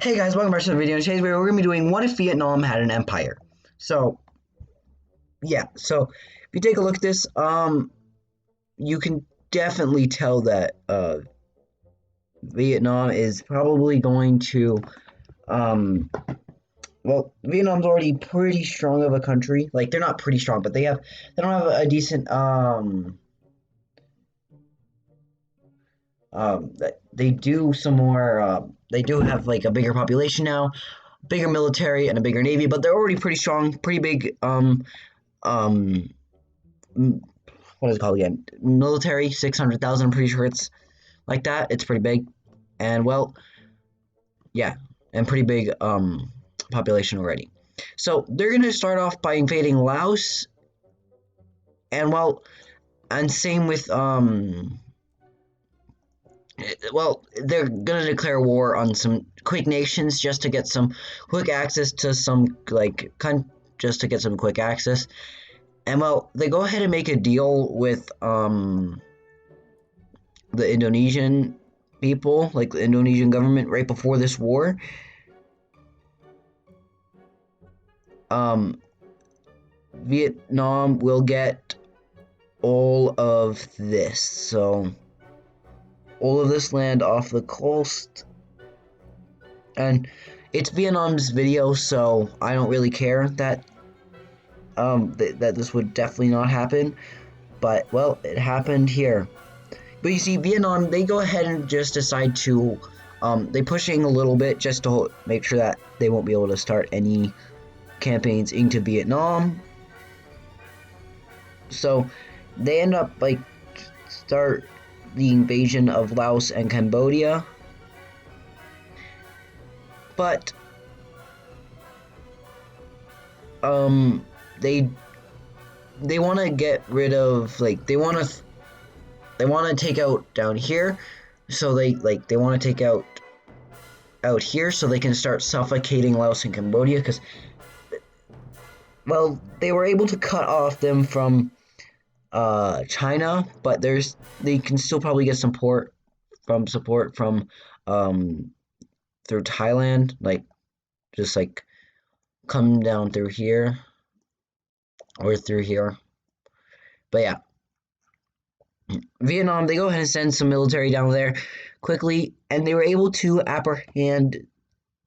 Hey guys, welcome back to the video. In today's video, we're going to be doing what if Vietnam had an empire. So, yeah, if you take a look at this, you can definitely tell that Vietnam is probably going to, well, Vietnam's already pretty strong of a country. Like, they're not pretty strong, but they don't have a decent, they do some more, they do have like a bigger population now, bigger military and a bigger navy, but they're already pretty strong, pretty big, um, what is it called again? Military, 600,000, I'm pretty sure it's like that. It's pretty big. And well, yeah, and pretty big, population already. So they're going to start off by invading Laos, and well, and same with, well, they're gonna declare war on some quick nations just to get some quick access to some just to get some quick access. And well, they go ahead and make a deal with the Indonesian people, like the Indonesian government, right before this war. Vietnam will get all of this, so all of this land off the coast, and it's Vietnam's video, so I don't really care that that this would definitely not happen, but well, it happened here. But you see, Vietnam, they go ahead and just decide to they pushing a little bit just to make sure that they won't be able to start any campaigns into Vietnam. So they end up like start the invasion of Laos and Cambodia, but they want to get rid of, like, they want to take out down here, so they want to take out here so they can start suffocating Laos and Cambodia, because well, they were able to cut off them from China, but they can still probably get support from through Thailand, like just like come down through here or through here. But yeah, Vietnam, they go ahead and send some military down there quickly, and they were able to apprehend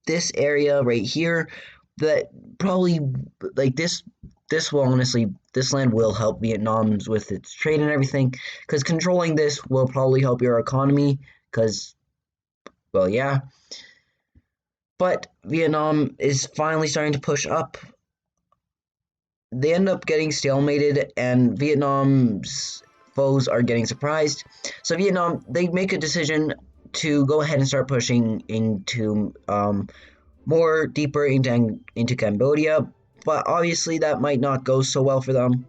this area right here. That probably, like, this will honestly, this land will help Vietnam's with its trade and everything, because controlling this will probably help your economy, because, well, yeah. But Vietnam is finally starting to push up. They end up getting stalemated, and Vietnam's foes are getting surprised. So Vietnam, they make a decision to go ahead and start pushing into more deeper into Cambodia, but obviously that might not go so well for them.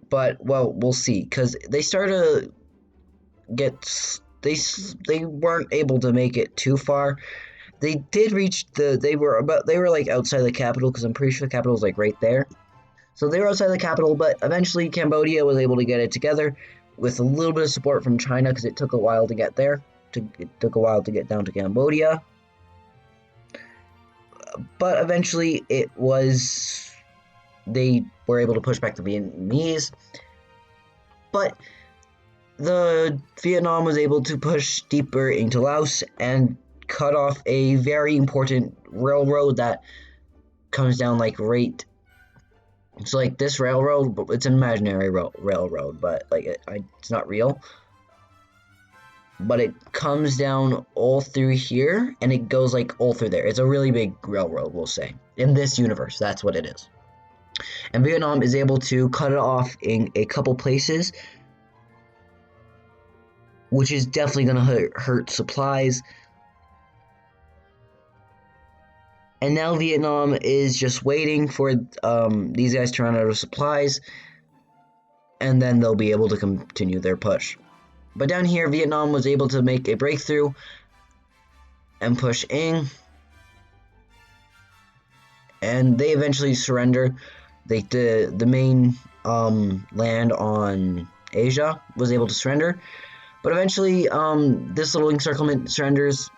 But well, we'll see, because they start to get they weren't able to make it too far. They did reach they were like outside the capital, because I'm pretty sure the capital is like right there. So they were outside the capital, but eventually Cambodia was able to get it together with a little bit of support from China, because it took a while to get there. It took a while to get down to Cambodia. But eventually they were able to push back the Vietnamese. But the Vietnam was able to push deeper into Laos and cut off a very important railroad that comes down like right. It's like this railroad, but it's an imaginary railroad, but like it's not real. But it comes down all through here, and it goes like all through there. It's a really big railroad, we'll say. In this universe, that's what it is. And Vietnam is able to cut it off in a couple places, which is definitely going to hurt supplies. And now Vietnam is just waiting for these guys to run out of supplies, and then they'll be able to continue their push. But down here, Vietnam was able to make a breakthrough and push in, and they eventually surrender. The main land on Asia was able to surrender, but eventually this little encirclement surrenders,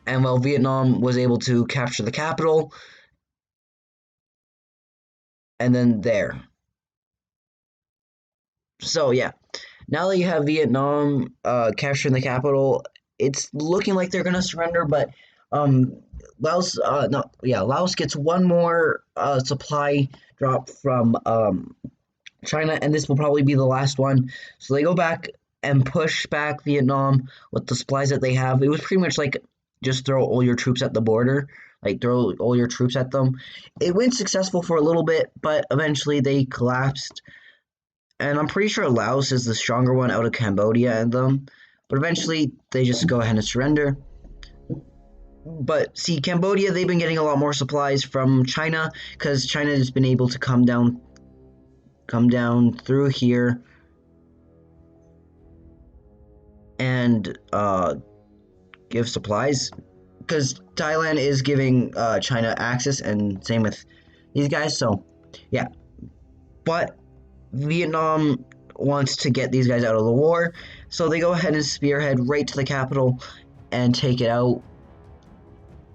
And well, Vietnam was able to capture the capital, and then there. So yeah, now that you have Vietnam capturing the capital, it's looking like they're gonna surrender. But um, Laos, no, yeah, Laos gets one more supply drop from China, and this will probably be the last one. So they go back and push back Vietnam with the supplies that they have. It was pretty much like just throw all your troops at the border, like throw all your troops at them. It went successful for a little bit, but eventually they collapsed. And I'm pretty sure Laos is the stronger one out of Cambodia and them. But eventually they just go ahead and surrender. But see, Cambodia, they've been getting a lot more supplies from China because China has been able to come down through here and give supplies because Thailand is giving China access, and same with these guys. So yeah, but Vietnam wants to get these guys out of the war, so they go ahead and spearhead right to the capital and take it out.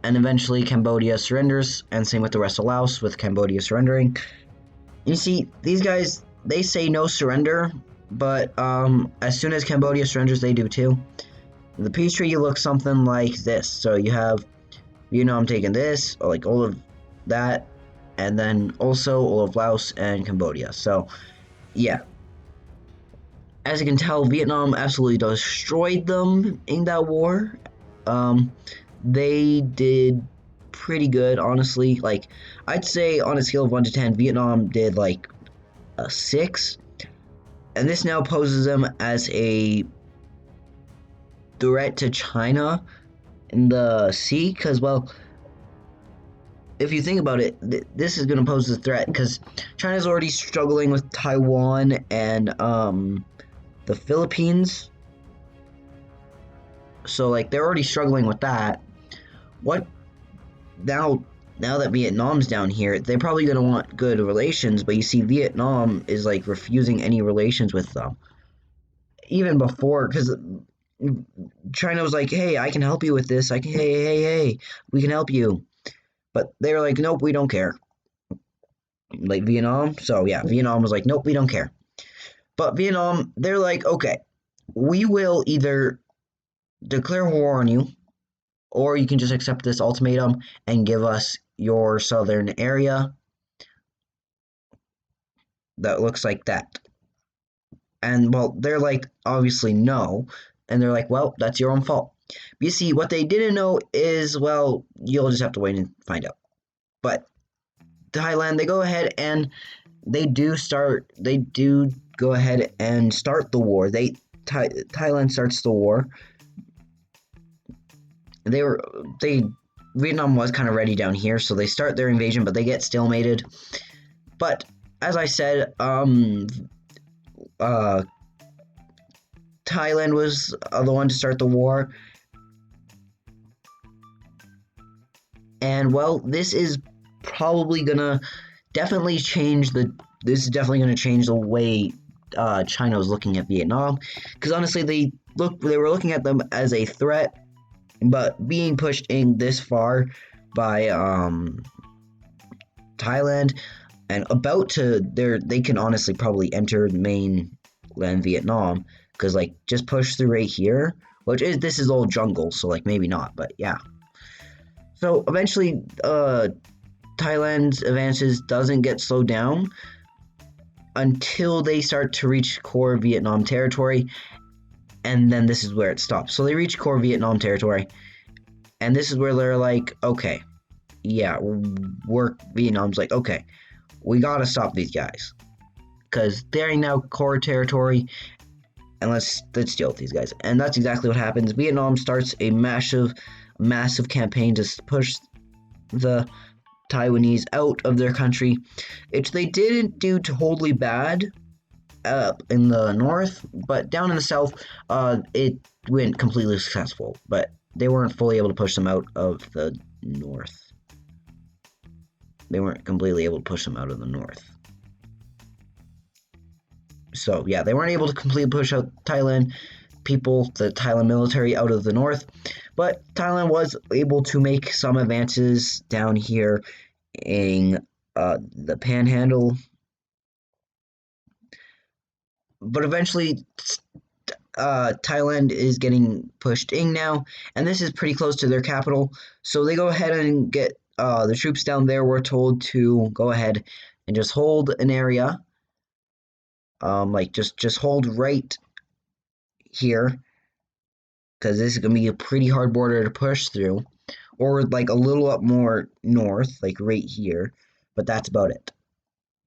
And eventually Cambodia surrenders, and same with the rest of Laos, with Cambodia surrendering. You see, these guys, they say no surrender, but as soon as Cambodia surrenders, they do too. The peace treaty looks something like this. So you have Vietnam taking this, or like all of that, and then also all of Laos and Cambodia. So yeah, as you can tell, Vietnam absolutely destroyed them in that war. They did pretty good, honestly. Like, I'd say on a scale of 1 to 10, Vietnam did like a 6. And this now poses them as a threat to China in the sea. Because, well, if you think about it, this is going to pose a threat because China's already struggling with Taiwan and the Philippines. So, like, they're already struggling with that. What now that Vietnam's down here, they're probably going to want good relations, but you see Vietnam is like refusing any relations with them. Even before, because China was like, hey, I can help you with this. Hey, we can help you. But they were like, nope, we don't care. Like Vietnam. So yeah, Vietnam was like, nope, we don't care. But Vietnam, they're like, okay, we will either declare war on you, or you can just accept this ultimatum and give us your southern area that looks like that. And well, they're like, obviously no. And they're like, well, that's your own fault. But you see, what they didn't know is, well, you'll just have to wait and find out. But Thailand, they go ahead and they do go ahead and start the war. Thailand starts the war. Vietnam was kind of ready down here, so they start their invasion, but they get stalemated. But as I said, Thailand was the one to start the war, and well, this is definitely gonna change the way China was looking at Vietnam, because honestly, they were looking at them as a threat. But being pushed in this far by Thailand and they can honestly probably enter mainland Vietnam, because like just push through right here, this is all jungle, so like maybe not, but yeah. So eventually Thailand's advances doesn't get slowed down until they start to reach core Vietnam territory. And then this is where it stops. So they reach core Vietnam territory, and this is where they're like, okay, yeah, Vietnam's like, okay, we gotta stop these guys, because they're now core territory, and let's deal with these guys. And that's exactly what happens. Vietnam starts a massive campaign to push the Taiwanese out of their country, which they didn't do totally bad up in the north, but down in the south, it went completely successful, but they weren't fully able to push them out of the north. They weren't completely able to push them out of the north. So yeah, they weren't able to completely push out Thailand. people, the Thailand military, out of the north. But Thailand was able to make some advances down here in the Panhandle. But eventually, Thailand is getting pushed in now, and this is pretty close to their capital. So they go ahead and get the troops down there. We're told to go ahead and just hold an area, like just hold right here, because this is gonna be a pretty hard border to push through, or like a little up more north, like right here. But that's about it.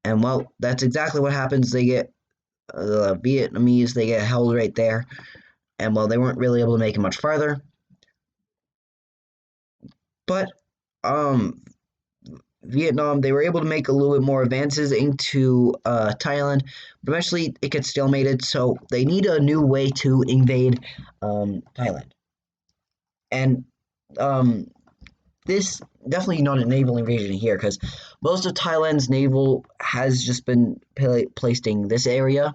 And well, that's exactly what happens. They get the Vietnamese. They get held right there. And well, they weren't really able to make it much farther. But Vietnam, they were able to make a little bit more advances into Thailand, but eventually it gets stalemated, so they need a new way to invade Thailand. And this definitely not a naval invasion here, because most of Thailand's naval has just been placed in this area,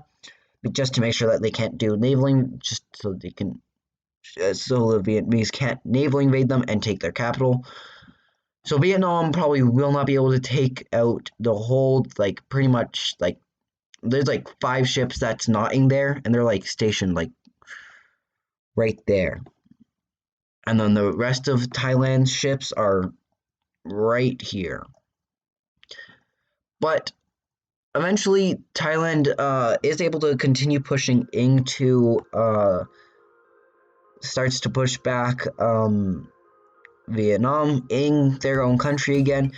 just to make sure that they can't do navaling, just so they can, so the Vietnamese can't naval invade them and take their capital. So Vietnam probably will not be able to take out the whole, like, pretty much, like, there's like 5 ships that's not in there, and they're like stationed like right there. And then the rest of Thailand's ships are right here. But eventually Thailand is able to continue pushing into starts to push back Vietnam in their own country again.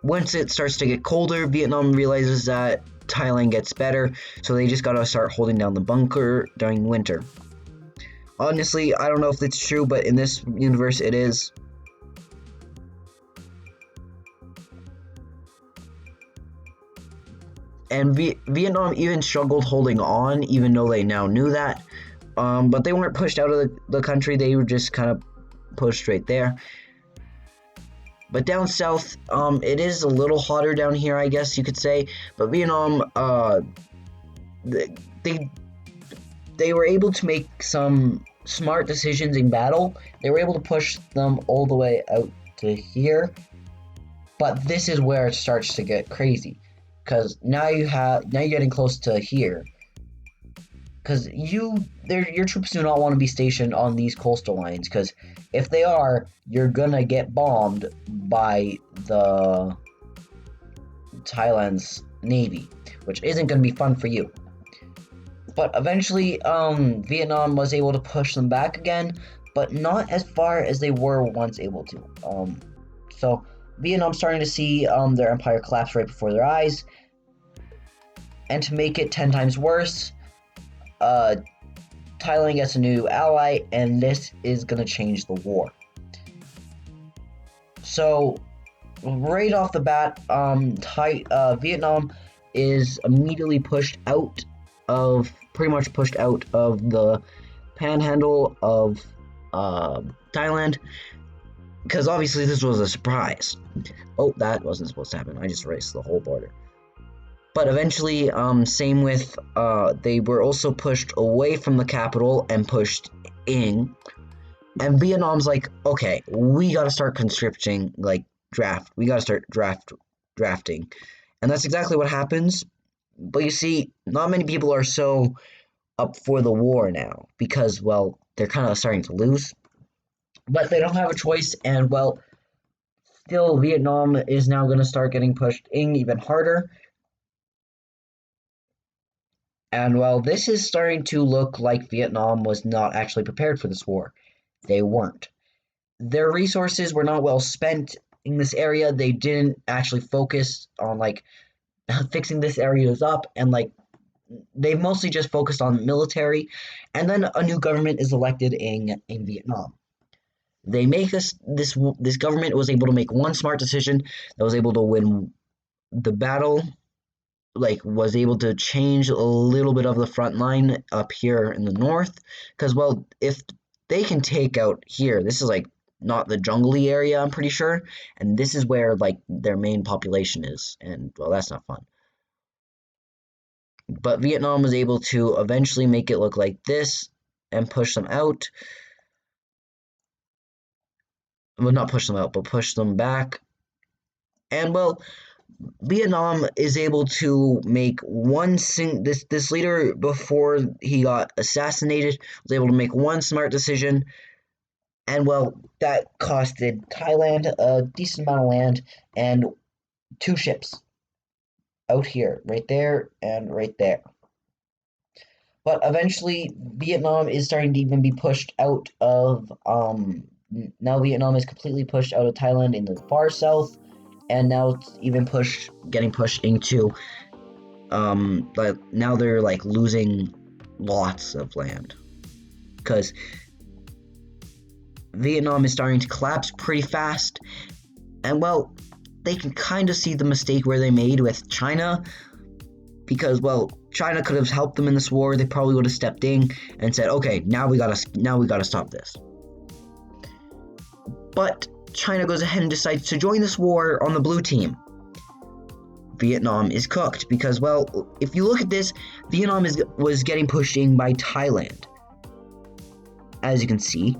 Once it starts to get colder, Vietnam realizes that Thailand gets better, so they just gotta start holding down the bunker during winter. Honestly, I don't know if it's true, but in this universe it is. And Vietnam even struggled holding on, even though they now knew that. But they weren't pushed out of the country, they were just kind of pushed right there. But down south, it is a little hotter down here, I guess you could say. But Vietnam, they were able to make some smart decisions in battle. They were able to push them all the way out to here. But this is where it starts to get crazy, because now you're getting close to here. Because your troops do not want to be stationed on these coastal lines, because if they are, you're gonna get bombed by the Thailand's navy, which isn't gonna be fun for you. But eventually, Vietnam was able to push them back again, but not as far as they were once able to. So Vietnam's starting to see their empire collapse right before their eyes, and to make it 10 times worse, Thailand gets a new ally, and this is going to change the war. So, right off the bat, Vietnam is immediately pretty much pushed out of the panhandle of Thailand, because obviously this was a surprise. Oh, that wasn't supposed to happen. I just erased the whole border. But eventually, same with, they were also pushed away from the capital and pushed in. And Vietnam's like, okay, we gotta start conscripting, like, we gotta start drafting. And that's exactly what happens. But you see, not many people are so up for the war now, because, well, they're kind of starting to lose. But they don't have a choice, and, well, still, Vietnam is now gonna start getting pushed in even harder. And while this is starting to look like Vietnam was not actually prepared for this war, they weren't. Their resources were not well spent in this area. They didn't actually focus on, like, fixing this areas up, and, like, they mostly just focused on military. And then a new government is elected in Vietnam. They make this government was able to make one smart decision that was able to win the battle, like, was able to change a little bit of the front line up here in the north, because, well, if they can take out here, this is like not the jungly area, I'm pretty sure, and this is where, like, their main population is, and, well, that's not fun. But Vietnam was able to eventually make it look like this, and push them out. Well, not push them out, but push them back. And well, Vietnam is able to make this leader before he got assassinated was able to make one smart decision, and well, that costed Thailand a decent amount of land and two ships out here, right there and right there. But eventually, Vietnam is starting to even be pushed out of. Now Vietnam is completely pushed out of Thailand in the far south, and now it's even getting pushed into. But now they're like losing lots of land because Vietnam is starting to collapse pretty fast, and well, they can kind of see the mistake where they made with China because well, China could have helped them in this war. They probably would have stepped in and said, "Okay, now we gotta stop this." But China goes ahead and decides to join this war on the blue team. Vietnam is cooked because, well, if you look at this, Vietnam was getting pushed in by Thailand, as you can see,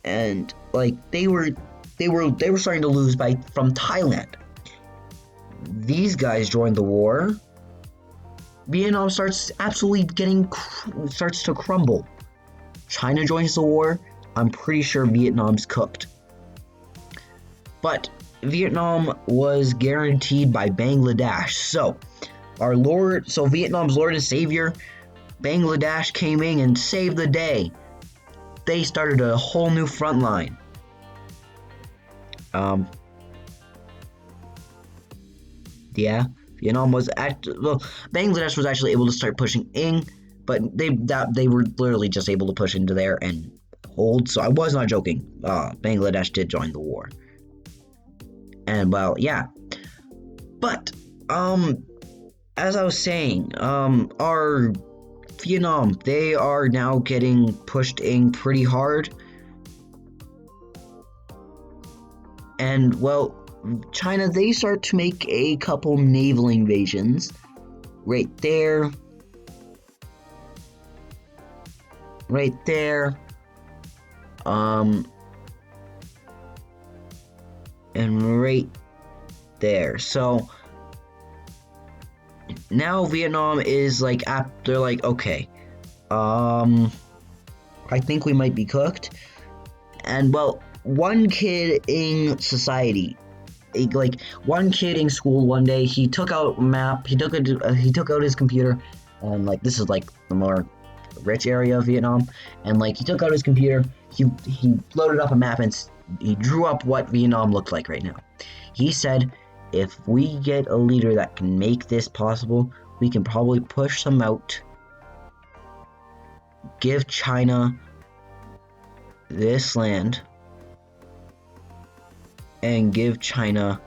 and like they were starting to lose from Thailand. These guys joined the war. Vietnam starts to crumble. China joins the war. I'm pretty sure Vietnam's cooked. But Vietnam was guaranteed by Bangladesh. So Vietnam's Lord and Savior, Bangladesh came in and saved the day. They started a whole new front line. Yeah, Bangladesh was actually able to start pushing in, but they were literally just able to push into there and hold. So I was not joking. Bangladesh did join the war, and well, yeah. But as I was saying, our Vietnam, they are now getting pushed in pretty hard, and well, China, they start to make a couple naval invasions right there, and right there. So now Vietnam is like, they're like, okay, I think we might be cooked. And well, one kid in society, like one kid in school one day, he took out a map, he took out his computer, and like this is like the more rich area of Vietnam, and like he took out his computer, he loaded up a map and he drew up what Vietnam looked like right now. He said, if we get a leader that can make this possible, we can probably push them out, give China this land, and give China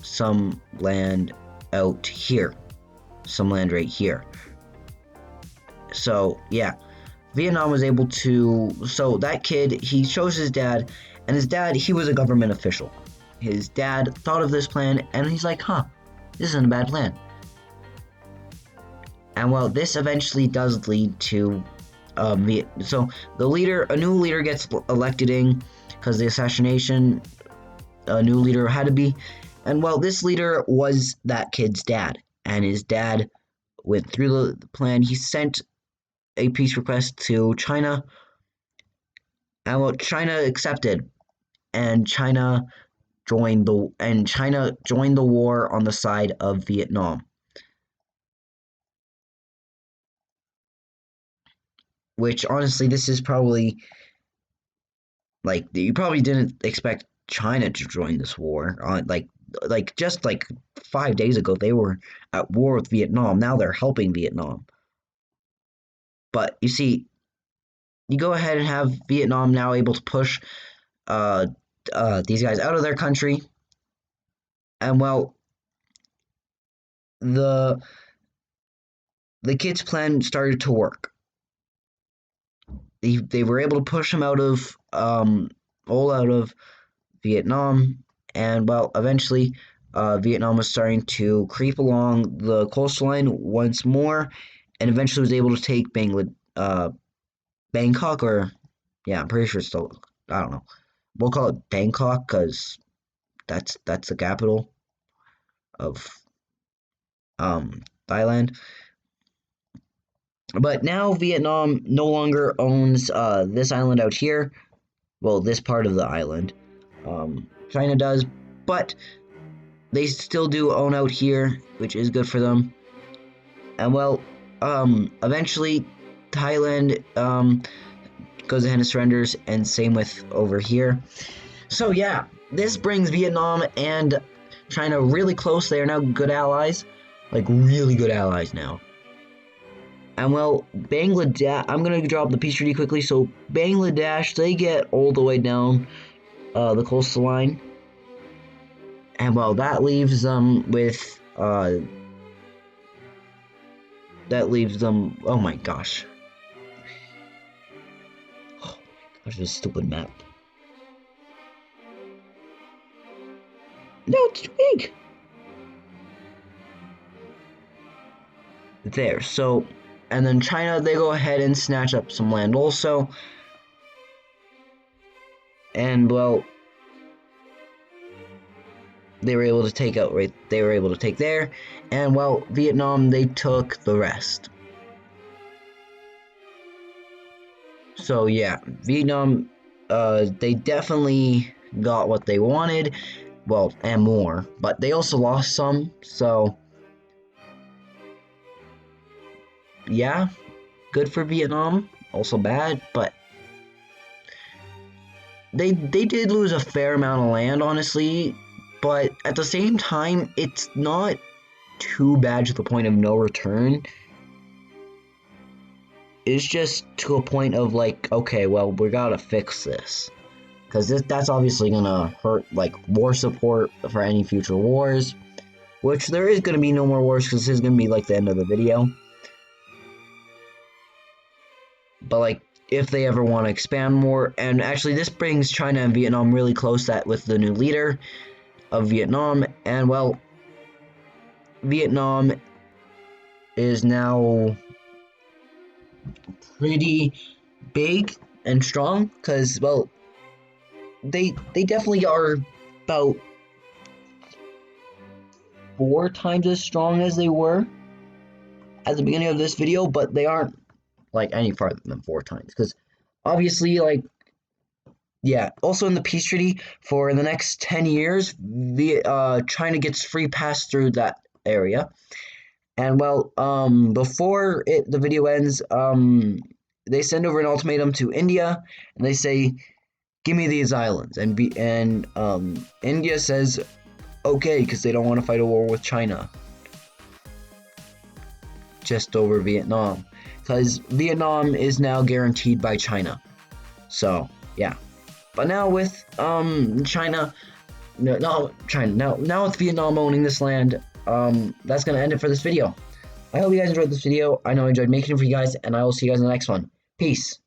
some land out here, some land right here. So yeah, Vietnam was able to. So that kid, he shows his dad, and his dad, he was a government official. His dad thought of this plan, and he's like, "Huh, this isn't a bad plan." And well, this eventually does lead to so a new leader gets elected in because the assassination, a new leader had to be, and well, this leader was that kid's dad, and his dad went through the plan. He sent a peace request to China, and well, China accepted, and China joined the war on the side of Vietnam, which honestly, this is probably like you probably didn't expect China to join this war. Like just like 5 days ago, they were at war with Vietnam. Now they're helping Vietnam. But you see, you go ahead and have Vietnam now able to push uh, these guys out of their country, and well, the kid's plan started to work. They were able to push them all out of Vietnam, and well, eventually Vietnam was starting to creep along the coastline once more, and eventually was able to take Bangkok, or yeah, I'm pretty sure it's still, I don't know. We'll call it Bangkok because that's the capital of Thailand. But now Vietnam no longer owns this island out here. Well, this part of the island. China does, but they still do own out here, which is good for them. And well, eventually Thailand goes ahead and surrenders, and same with over here. So yeah, this brings Vietnam and China really close. They are now good allies, like really good allies now. And well, Bangladesh, I'm gonna drop the peace treaty quickly. So Bangladesh, they get all the way down the coastal line, and well, that leaves them with oh my gosh, this stupid map. No, it's too big. There, so, and then China, they go ahead and snatch up some land also. And well, they were able to take out they were able to take there, and well, Vietnam, they took the rest. So yeah, Vietnam, they definitely got what they wanted, well, and more, but they also lost some, so yeah, good for Vietnam, also bad, but they did lose a fair amount of land, honestly, but at the same time, it's not too bad to the point of no return. It's just to a point of like, okay, well, we gotta fix this. Because that's obviously gonna hurt, like, war support for any future wars. Which there is gonna be no more wars, because this is gonna be, like, the end of the video. But, like, if they ever want to expand more, and actually this brings China and Vietnam really close, that with the new leader of Vietnam, and well, Vietnam is now pretty big and strong, because, well, they definitely are about 4 times as strong as they were at the beginning of this video, but they aren't like any farther than 4 times, because obviously, like, yeah, also in the peace treaty, for the next 10 years, China gets free pass through that area. And well, before the video ends, they send over an ultimatum to India, and they say, give me these islands, and India says okay, because they don't want to fight a war with China just over Vietnam, because Vietnam is now guaranteed by China. So yeah, but now with China, now with Vietnam owning this land, that's gonna end it for this video. I hope you guys enjoyed this video. I know I enjoyed making it for you guys, and I will see you guys in the next one. Peace.